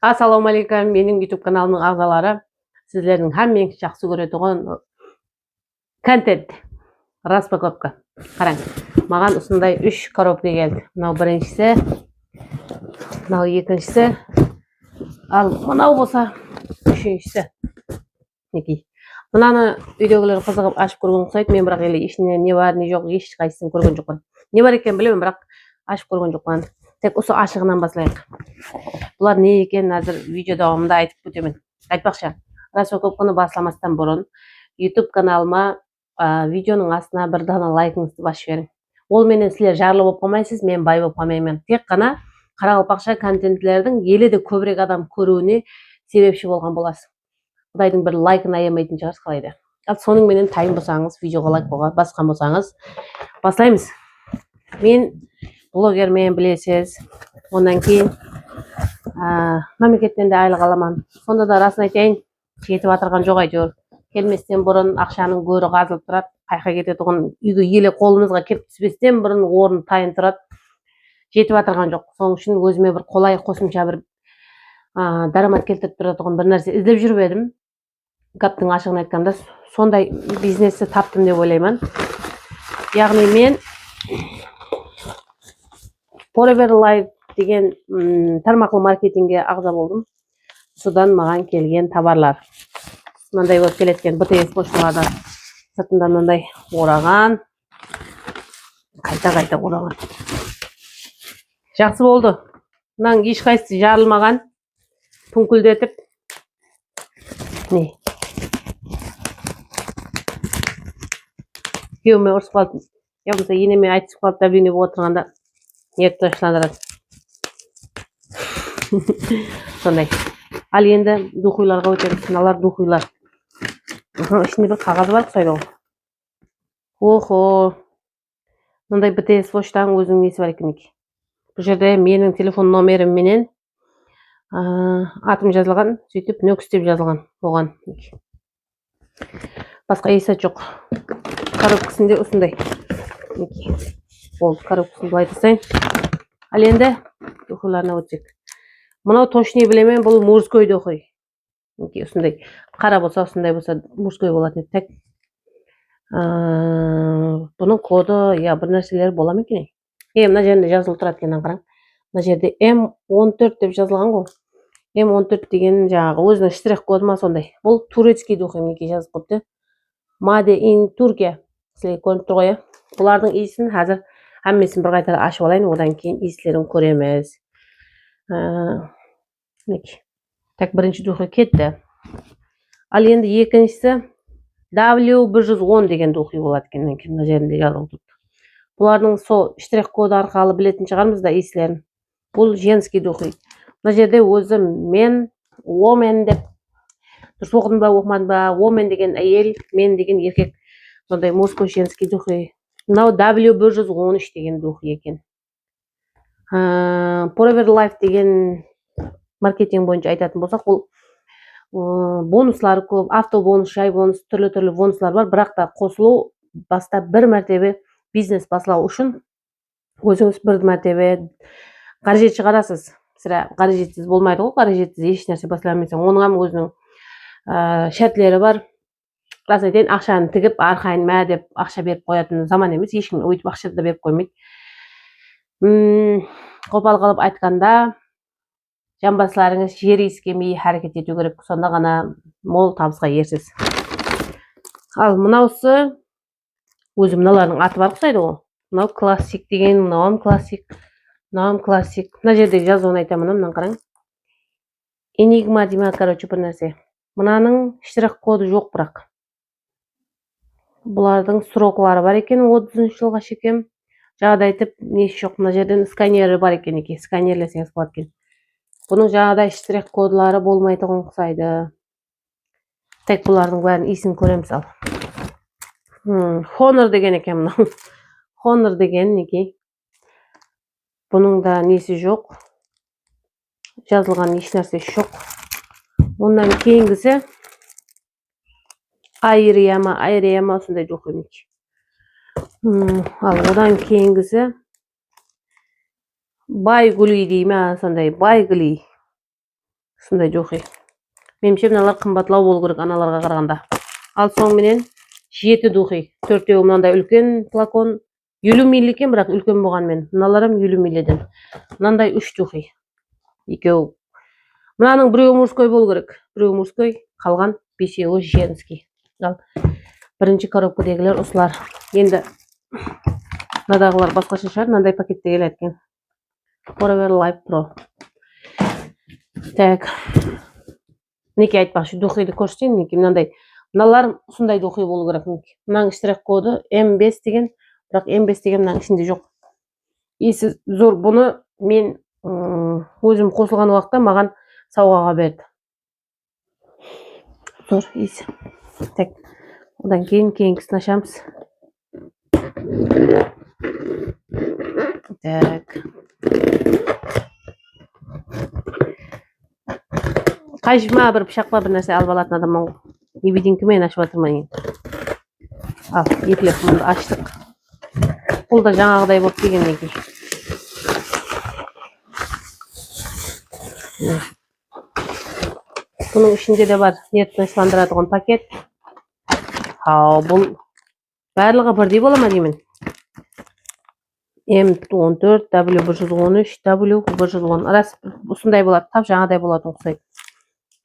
Assalamu алейкум, менің YouTube каналымның ағзалары. Сіздердің һәммеңіз жақсы көретін контент распаковка. Қараңыз, маған осындай 3 коробка келді. Мынау біріншісі, мынау екіншісі, ал мынау болса үшіншісі. Неки. Мынаны үйдегілер қызығып ашып көрген ұқсайды. Мен бірақ еле ішінде не бар, не жоқ, ешқайсысын көрген жоқпын. Не бар екенін білемін, бірақ ашып көрген жоқпын. Тек осы ашығынан басылайық. Бұлар не екен әзір видео davomida айтып өтемін. Айтпақшы, распаковканы басламастан бұрын YouTube каналыма видеоның астына бір дана лайкыңызды басып жіберің. Ол менен сілер жарлы болып қалмайсыз, мен бай болып қалмаймын. Тек қана қарақалпақша контентлердің елде көбірек адам көруіне себепші болған боласыз. Құдайдың бір лайкын аямайтын шығарсыз қалайда. Ал соның менен тайын болсаңыз, видеоға лайк басқан болсаңыз, бастаймыз. Мен блогермен білесіз. Ондан кейін мемлекеттен де айлық аламын. Сонда да расын айтайын, жетіп атырған жоқ әйтеуір. Келместен бұрын ақшаның гөрі қазылып тұрады. Қайқа кететұғын үйге еле қолымызға кеп түспестен бұрын орын тайын тұрады. Жетіп атырған жоқ. Соның үшін өзіме бір қолай қосымша бір дарамат келтіріп тұратұғын бір нәрсе іздеп жүріп едім. Гаптың ашығын айтқанда сондай бизнесті таптым деп ойлаймын. Яғни мен Forever Life деген тармақлы маркетингге ағза болдым. Содан маған келген товарлар. Мынандай болып келеткен БТС пошталарда сыртында мынандай ораған. Қайта ораған. Жақсы болды. Мынаның ешқайсысы жарылмаған. Түңкілдетіп. Не? Күйеуіме ұрысып қалдым. Я болса енеме айтысып қалып давление болып отырғанда ниет ташландырады. Сондай. Ал енді духиларға өтеміз. Мыналар духилар. Ішінде бір қағазы бар ұқсайды ғой. Охо. Мындай БТС поштаның өзінің несі бар екен. Бұл жерде менің телефон номерім менен атым жазылған, сөйтіп нөкіс деп жазылған оған. Басқа есі жоқ. Коробкасында осындай. Болды, коробкасын былай тастайын. Ал енді духиларына өтсек. Мынау точно білемін, бұл мужской духи. Осындай қара болса, осындай болса мужской болатын еді. Бұның коды, бір нәрселер бола ма екен? Мына жерінде жазылып тұрады екен, қараң. Мына жерде М14 деп жазылған ғой. М14 деген жаңағы өзінің штрих коды ма сондай. Бұл турецкий духи мінекей жазып қойыпты. Made in Turkey. Сілер көрініп тұр ғой. Бұлардың иісін қазір әммесін бір қайтара ашып алайын, одан кейін иістерін көреміз. Так, бірінші духи кетті. Ал енді екіншісі W110 деген духи болады екен. Мына жерінде жазылып тұр. Бұлардың сол штрих коды арқылы білетін шығармыз да иістерін. Бұл женский духи. Мына жерде өзі мен, woman деп дұрыс оқыдым ба, оқымадым ба, woman деген әйел, мен деген еркек. Сондай мужской женский духи. Мынау W113 деген духи екен. Forever Life деген маркетинг бойынша айтатын болсақ, бұл бонуслары көп, автобонус, жай бонус, түрлі бонуслар бар, бірақ та қосылу баста бір мәртебе бизнес басылау үшін өзіңіз бір мәртебе қаражет шығарасыз. Сірә қаражетсіз болмайды ғой, қаражетсіз еш нәрсе басыла алмайсың. Оның өзінің шартлары бар. Расын айтайын, ақшаны тігіп, арқайын мә деп ақша беріп қоятын заман емес, ешкім өйтіп ақша да беріп қоймайды. Қопал қылып айтқанда, жамбасларыңыз жер иіскемей әрекет ету керек, сонда ғана мол табысқа ерсіз. Ал мынаусы өзі мыналардың аты бар ұқсайды ғой. Мынау классик деген, мынауым классик, мынауым классик. Мына жерде жазуын айтамын, мынаны қараң. Enigma дейма, короче, бір нәрсе. Мынаның штрих коды жоқ бірақ. Бұлардың сроклары бар екен, 30 жылға шекем. Жағдай айтып, несі жоқ, мына жерден сканері бар екен, сканерлесеңіз болады екен. Бұның жағдай штрих кодлары болмайды ұқсайды. Тек бұлардың бәрін исін көреміз ал. Honor деген екен мұның. Honor деген неке. Бұның да несі жоқ. Жазылған еш нәрсе жоқ. Ондан кейінгісі айрияма осындай жоқ емек. Ал одан кейінгісі байгүли дейме, сондай байгүли. Ушундай жохый. Менимче мыналар кымбатлау болу керек аналарга караганда. Ал соң менен 7 духий. 4-өө мындай үлкен флакон 50 мл экен, бирок үлкен болгон мен. Мыналарым 50 млден. Мындай 3 духий. Экөө. Мынаның бирөө мужской болу керек. Бирөө мужской, калган 5-өө женский. Ал биринчи коробкадагылар ушулар. Енді мынадагылар башкача шаар, мындай пакетте келет экен. Forever Life Pro. Так. Неке айтпакчы, духийди көрсөтөйүн, неке мындай. Мыналар ушундай духий болу керек. Мынаның штрих коду M5 деген, бирок M5 деген мынаның ичинде жок. Иси зор. Буну мен өзүм косулган убакта маган саугага берди. Зор иси. Так. Одан кийинкисин ачабыз. Так. Кайшыма бир пышакпа бир нерсе алып алатын адаммын. Невидимки менен ачып атырмын. Ал, екілеп мынды ачтык. Бул да жаңагыдай болуп келген экен. Bunun içinde de var niyetlendirildiğin paket. Ha, bu bərliği birдей bolamı deyim. M14, W113, W110. Arası usunday болады, tap жаңадай болады ұқсайды.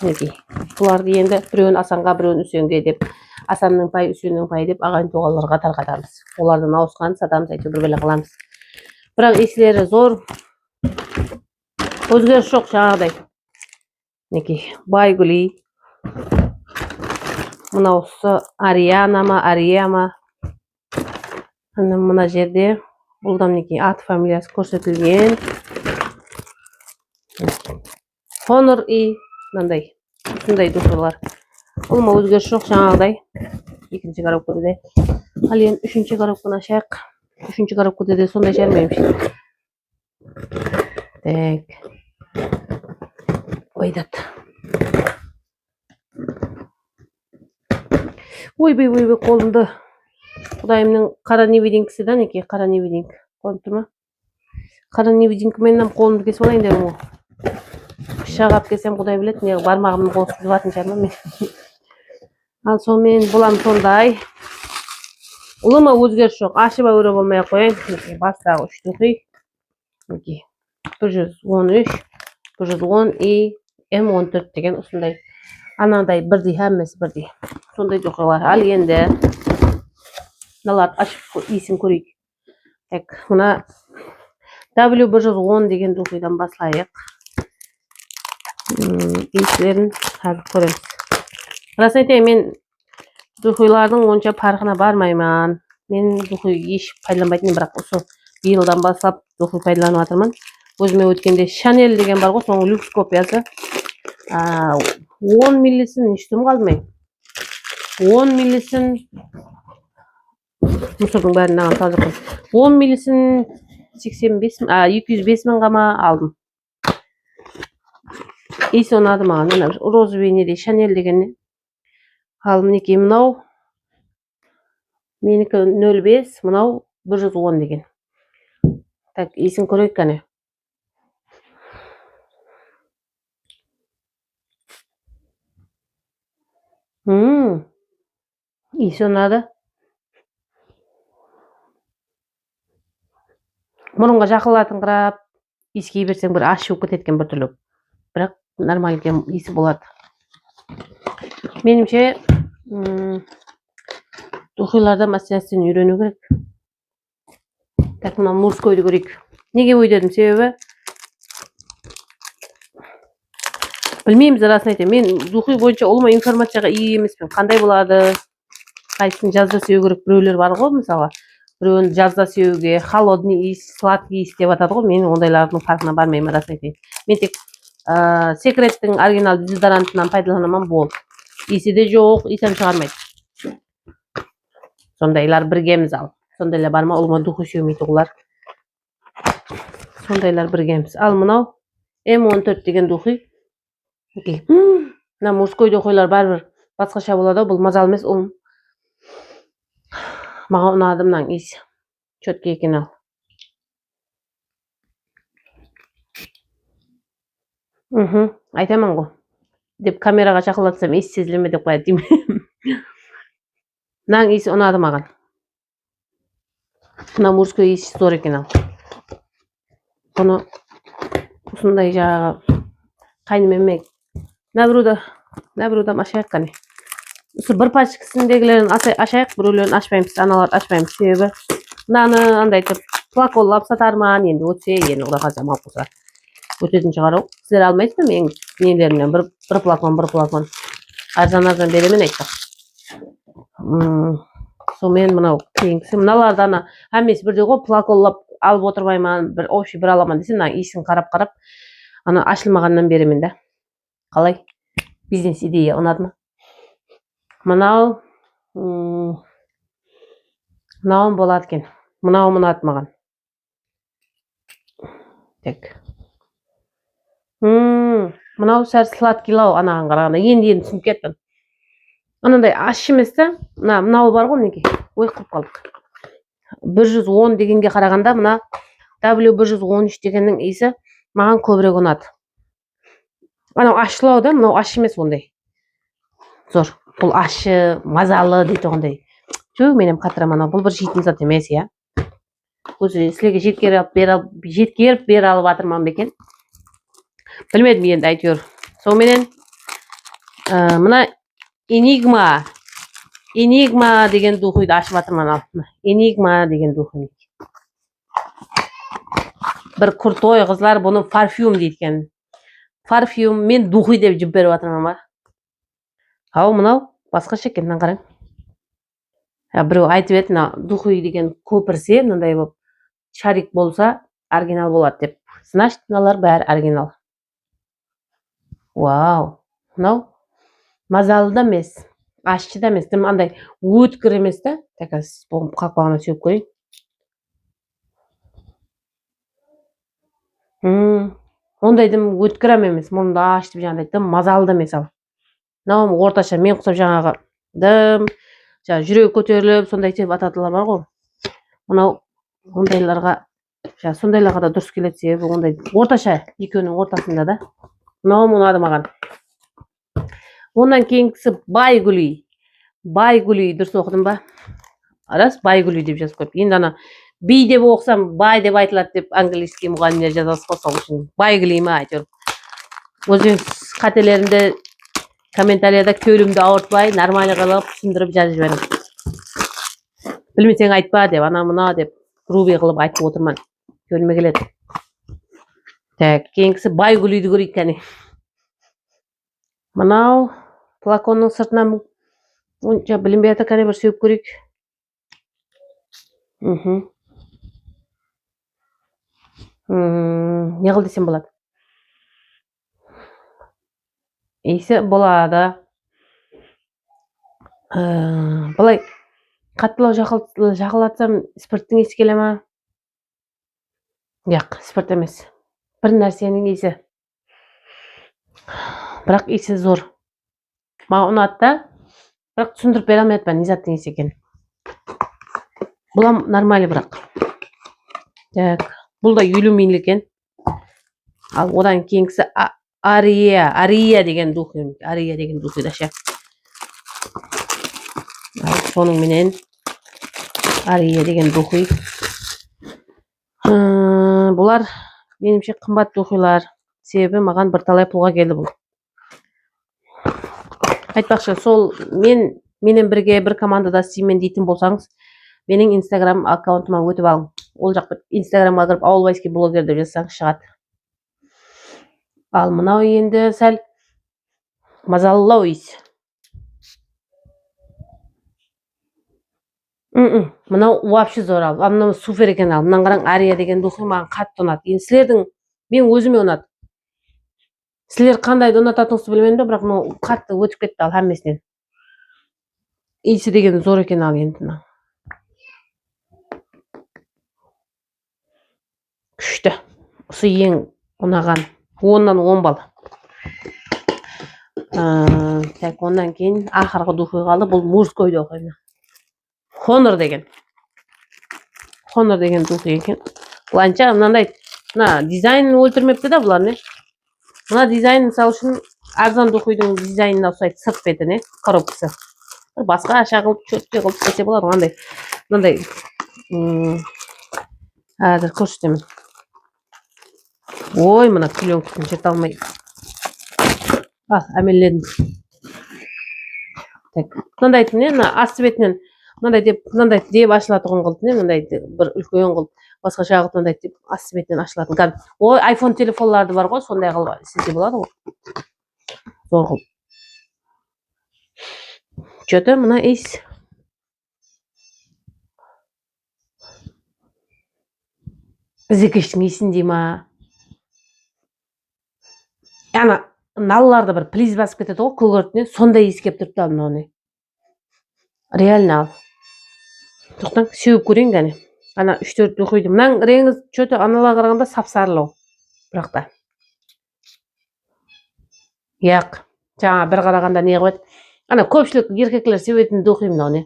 Неге? Бұларды енді біреуін Асанға, біреуін Үсенге деп, Асанның пай, Үсеннің пай деп ағайын туғаларға тарқатамыз. Олардың ауысқанын сатамыз, әйтеуір бір бөле қыламыз. Бірақ есілері зор. Өзгеріс жоқ жаңағыдай. Неге? Байгули. Мынаусы Ариана ма, Ария ма. Мына жерде бұлдам неге ат фамилиясы көрсетілген. Honor и мынандай. Мындай духилар. Бұл ма өзгеріс жоқ жаңағыдай. Екінші коробкада де. Ал енді үшінші коробканы ашайық. Үшінші коробкада де сондай жармаймын. Так. Ойдат. Ойбай, қолымды. Құдайымның қара невидинкісі да неке, қара невидинк. Қолым тұрма? Қара невидинкі менен қолымды кесіп алайын дедім ғой. Пышақ алып келсем, құдай біледі, неге бармағымның қолы сызылатын шығар ма? Ал сонымен бұлам сондай. Ұлыма өзгеріс жоқ. Ашыба өре болмай қояйын. Бастағы 3 духи. 113, 110 и M14 деген осындай. Анадай бірдей, әммесі бірдей. Сондай духилар. Ал енді мыналарды ашып иісін көрейік. Так, мына W110 деген духидан баслайық. Иістерін көреміз. Рас айтайын, мен духилардың онша парқына бармаймын. Мен духи еш пайдаланбайтын, бірақ осы биылдан бастап духи пайдаланып жатырмын. Өзіме өткенде Chanel деген бар ғой, соның люкс копиясы. 10 миллисін іштім қалдымай. 10 миллисін мұсырдың бәрін аған тазы қой. 10 миллисін 205 мың ғама алдым. Иісі ұнады маған. Розовый неде Chanel дегенне. Ал мінеке мынау. Менікі 05, мынау 110 деген. Так, иісін көрейік қане. Иісі ұнады. Мұрынға жақылатын қырап, иіскей берсең бір аш өп кететкен бір түрлі. Бірақ нормаль екен иісі болады. Менімше духиларда массиясын үйрену керек. Так, мына мужскойды көрейік. Неге ой дедім себебі? Білмейміз, расын айтайын. Мен духи бойынша олыма информацияға ие емеспін. Қандай болады? Қайсын жазда сеу керек біреулер бар ғой, мысалы. Біреуін жазда сеуге, холодный иіс, сладкий иіс деп атады ғой. Мен ондайлардың парқына бармаймын, расын айтайын. Мен тек секреттің оригинал дезодорантынан пайдаланамын, бол. Иісі де жоқ, иісін шығармайды. Сондайлар біргеміз ал. Сондайлар барма, олыма духи сеумейді олар. Сондайлар біргеміз. Ал мынау M14 деген духи. Мына мужской духилар бәрібір басқаша болады, бұл мазал емес, ол маған ұнады мынаң иісі. Чөтке екен ал. айтаман ғой деп камераға шақылатсам иіс сезіле ме деп қояды деймін. Мынаның иісі ұнады маған. Мына мужской иісі зор екен ал. Бұны осындай жаңағы қайнымеме нәбірудам ашайық қане. Осы бір пачкасындегілерін ашайық, біреулерін ашпаймыз, аналарды ашпаймыз. Себебі мынаны андай тұрып плаколлап сатарман, енді өтсе, енді құда қаласа мал қоса. Өтетін шығар ол. Сіздер алмайсыз ба менің нелерімнен бір плакон. Арзан беремен айтсақ. Сонымен мынау кейінгісі. Мыналарды ана әмесі бірде ғой плаколлап алып отырмайман, бір аламан десе, мына иісін қарап, ана ашылмағаннан беремен да. Қалай? Бизнес идея ұнады ма? Мынау болады екен. Мынау ұнады маған. Так. Мынау сәл сладкилау анаған қарағанда. Енді түсініп кеттім. Анандай аш емес та, мынау бар ғой неге? Ой қылып қалдық. 110 дегенге қарағанда мына W113 дегеннің иісі маған көбірек ұнады. Анау ашылау да, мынау аш емес ондай. Зор. Бұл ашы, мазалы дейді оғындай. Менен қатыраман, бұл бір жейтін зат емес, я. Өзі сілеге жеткеріп бер алып атырман бекен. Білмедім енді әйтеуір. Сонымен мына Enigma деген духойды ашып атырман ал. Enigma деген духой. Бір крутой қызлар бұны парфюм дейді екен. Парфюм мен духой деп жіп беріп атырман ба. Ау, мынау басқаша екен, мынаны қараң. Біреу айтып еді, духой деген көпірсе, мынандай болып шарик болса, оригинал болады деп. Значит, мыналар бәрі оригинал. Вау. Мынау мазалы да емес, ащы да емес, андай өткір емес та. Так, қақпағына сүйіп көрейін. Ондайдым өткір емес, мұнда аш деп жаңағыдай мазалы да емес ал. Мынау орташа, мен құсап жаңағы жүрек көтеріліп, сондай теп ататылар бар ғой. Мынау ондайларға да дұрыс келеді, себебі ондай орташа, екеуінің ортасында да. Мынау ұнады маған. Ондан кейінгісі байгүли дұрыс оқыдым ба? Рас, байгүли деп жазып қойып. Енді ана би деп оқысам, бай деп айтылады деп английский мұғалімдер жазасы қосал үшін. Байгүли ма әйтеуір. Өзіңіз қателерімді комментарияда көлімді ауыртпай, нормально қылып түсіндіріп жазып жіберіңіз. Білмесең айтпа деп, ана мына деп груби қылып айтып отырман. Көліме келеді. Так, кейінгісі байгүлиді көрейік кәне. Мынау плаконның сыртынан білінбей ата кәне бір сөйіп көрейік. Не қыл десем болады? Иісі болады. Бұлай қаттылау жақылатсам спирттің иісі келе ма? Яқ, спирт емес. Бір нәрсенің иісі. Бірақ иісі зор. Маған ұнады да, бірақ түсіндіріп бере алмайды не заттың иісі екен. Бұл нормально бірақ. Так, бұл да юлюмин екен. Ал одан кейінгісі Ария деген духой. Ария деген духой да ше. Соның менен Ария деген духой. Бұлар менімше қымбат духойлар. Себебі маған бір талай пұлға келді бұл. Айтпақшы, сол менен бірге бір командада істеймін дейтін болсаңыз, менің инстаграм аккаунтыма өтіп алың. Ол жақ инстаграмға кіріп ауылбайский блогер деп жазсаңыз шығады. Ал мынау енді сәл мазалылау иіс. Мынау вообще зор ал. Мынау супер екен ал. Мынан қараң, Ария деген духой маған қатты ұнады. Енді сілердің мен өзіме ұнады. Сілер қандайды ұнататыңызды білмеймін, бірақ мынау қатты өтіп кетті ал әммесінен. Иісі деген зор екен ал енді. Күшті. Осы ең ұнаған. 10-нан 10 бал. Так, ондан кейін ақырғы духой қалды. Бұл мужской духой. Honor деген духой екен. Бұланша мынандай дизайн өлтірмепті да бұлар не? Мына дизайн мисалы үчүн арзан духуйдун дизайнына окшойт, сырт бетине коробкасы. Башкача кылып, чөткө кылып десе болот. Мындай азыр көрсөтөм. Ой, мына пленкасын жете алмай. Амелледим. Так, мындай асты бетинен мындай деп ачылатыгын кылып, мындай бир үлкөн кылып, башкача кылып мындай деп асты бетинен ачылатын. Ой, iPhone телефонларды бар го, сондай кылып сизе болот го. Зор кылып. Чөтө мына ис. Зекештин исин дейма. Ана налларды бір плиз басып кетеді ғой, көгертіне, сондай иіс келіп тұрыпты мынаны. Реально ал. Тоқтаң, сеуіп көрейін кәне. Ана 3-4 духуйды. Мынаң реңі чөті аналарға қарағанда сап-сарылау. Бірақ та. Яқ. Жаңа бір қарағанда не қойды? Ана көпшілік еркектер сеуетін духуй мынаны.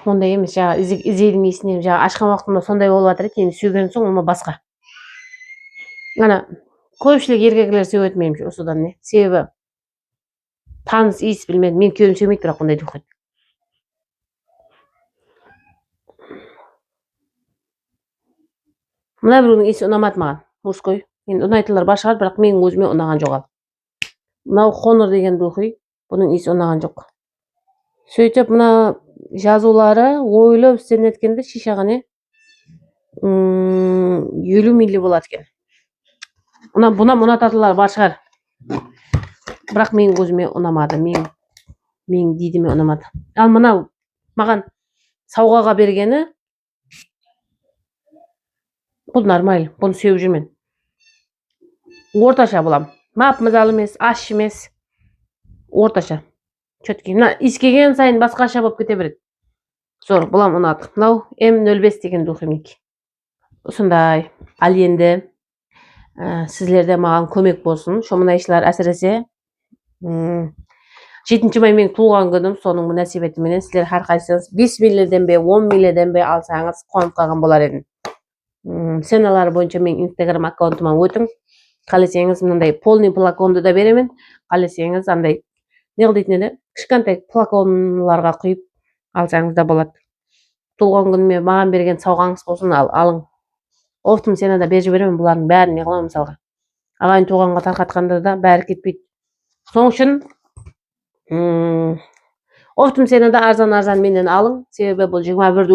Ондай емес, жаңа изейдің иісіне, жаңа ашқан уақытымда сондай болып жатыр еді, енді сүйген соң оны басқа. Ана көпшілік еркектер сеует меніңше осыдан не? Себебі таныс иіс білмедім. Мен күйеуім сеумейді, бірақ ондай духуй. Мына біреудің иісі ұнамады маған. Мужской. Енді ұнайтындар бар шығар, бірақ менің өзіме ұнаған жоқ ал. Мынау Honor деген духуй, бұның иісі ұнаған жоқ. Сөйтіп, мына жазулары ойлап істен еткенде шишаға не 50 милли болады екен. Бұна ұнататындар бар шығар. Бірақ менің өзіме ұнамады. Менің дидіме ұнамады. Ал мынау маған сауғаға бергені бұл нормаль. Бұны сеуіп жүрмен. Орташа болам. Мап-мызал емес, аш емес. Орташа. Чөтке. Мына искеген сайын басқаша болып кете береді. Зор, бұлам ұнады. Мынау М05 деген духимник. Осындай. Ал енді сіздерде маған көмек болсын. Шомынайшылар әсіресе 7 май менің туған күнім, соның мөнәсебетіменен сіздер әрқайсыңыз 5 миллиден бе, 10 миллиден бе алсаңыз қуанып қалған болар едім. Сценалары бойынша мен Instagram аккаунтыма өтің. Қалесеңіз мынандай полный флаконды да беремін. Қалесеңіз андай не қылдайтын еді? Кішкентай флаконларға құйып алсаңыз да болады. Туған күніме маған берген сауғаңыз болсын, алың. Офтым сені да беріп жіберемін, бұлардың бәрін не қыламын мысалға. Ағайын туғанға тарқатқанда да бәрі кетпейді. Соң үшін офтым сені да арзан менен алың. Себебі бұл 21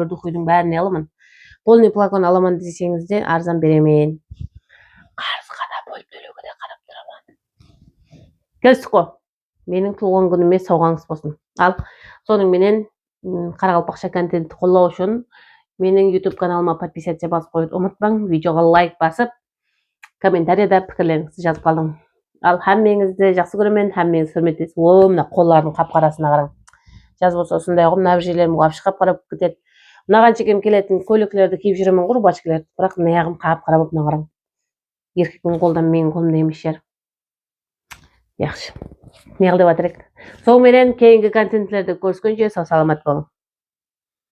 духуйдың бәріне аламын. Полный флакон аламын десеңіз де арзан беремін. Қарызға да бөліп төлеуге де қарап тұрамын. Келістік қой. Менің туған күніме сауғаңыз болсын. Ал соның менен Қарақалпақша контентті қолдау үшін менің YouTube каналыма подписаться басып қойып ұмытпаң. Видеоға лайк басып, комментарияда пікірлеріңізді жазып қалдың. Ал әммеңізді жақсы көремін, әммеңіз құрметтейсіз. Мына қоллардың қап-қарасына қараң. Жаз болса осындай ғой, мына бір жерлерім қапшы қап-қара болып кетеді. Мынаған шекем келетін көйлектерді киіп жүремін ғой, рубашкаларды. Бірақ аяғым қап-қара болып қараң. Еркектің қолдан менің қолымда емес шығар. Yaxşı. Ne qilib o'tirik? So'ng menен keyingi kontentlerde ko'rishguncha sog' salomat bo'ling.